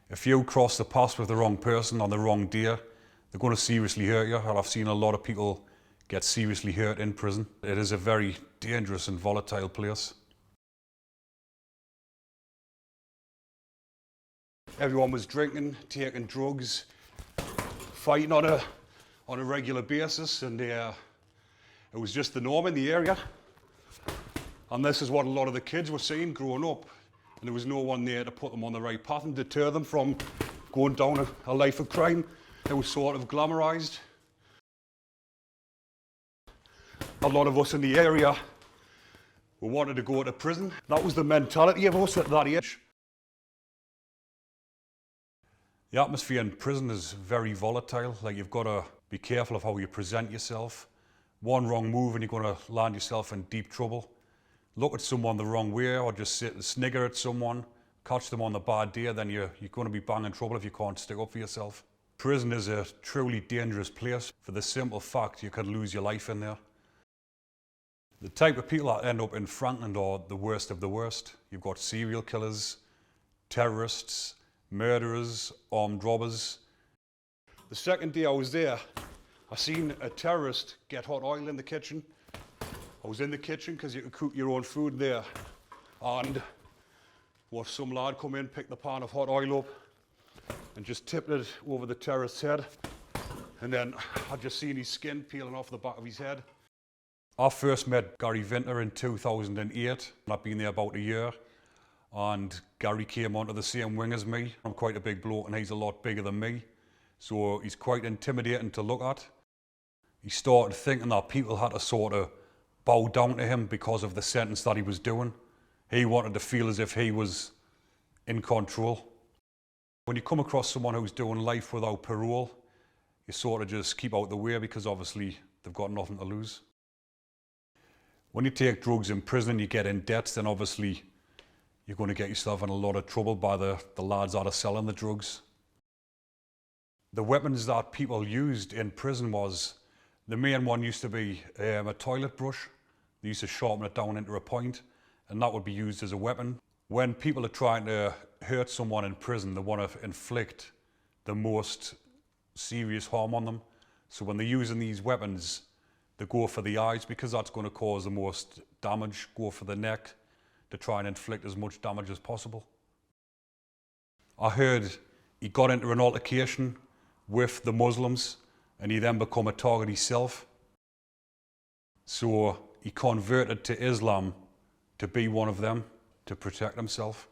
If you cross the path with the wrong person on the wrong day, they're going to seriously hurt you. And I've seen a lot of people get seriously hurt in prison. It is a very dangerous and volatile place. Everyone was drinking, taking drugs, fighting on a regular basis, and it was just the norm in the area. And this is what a lot of the kids were seeing growing up, and there was no one there to put them on the right path and deter them from going down a life of crime. It was sort of glamorized. A lot of us in the area, we wanted to go to prison. That was the mentality of us at that age. The atmosphere in prison is very volatile. Like, you've got to be careful of how you present yourself. One wrong move and you're going to land yourself in deep trouble. Look at someone the wrong way, or just sit and snigger at someone, catch them on the bad day, then you're going to be bang in trouble if you can't stick up for yourself. Prison is a truly dangerous place for the simple fact you could lose your life in there. The type of people that end up in Franklin are the worst of the worst. You've got serial killers, terrorists, murderers, armed robbers. The second day I was there, I seen a terrorist get hot oil in the kitchen. I was in the kitchen because you could cook your own food there. And some lad come in, picked the pan of hot oil up and just tipped it over the terrorist's head. And then I just seen his skin peeling off the back of his head. I first met Gary Vinter in 2008. I've been there about a year. And Gary came onto the same wing as me. I'm quite a big bloke and he's a lot bigger than me. So he's quite intimidating to look at. He started thinking that people had to sort of bow down to him because of the sentence that he was doing. He wanted to feel as if he was in control. When you come across someone who's doing life without parole, you sort of just keep out the way because obviously they've got nothing to lose. When you take drugs in prison and you get in debt, then obviously you're going to get yourself in a lot of trouble by the lads that are selling the drugs. The weapons that people used in prison the main one used to be a toilet brush. They used to sharpen it down into a point, and that would be used as a weapon. When people are trying to hurt someone in prison, they want to inflict the most serious harm on them. So when they're using these weapons, they go for the eyes because that's going to cause the most damage, go for the neck to try and inflict as much damage as possible. I heard he got into an altercation with the Muslims and he then became a target himself. So he converted to Islam to be one of them, to protect himself.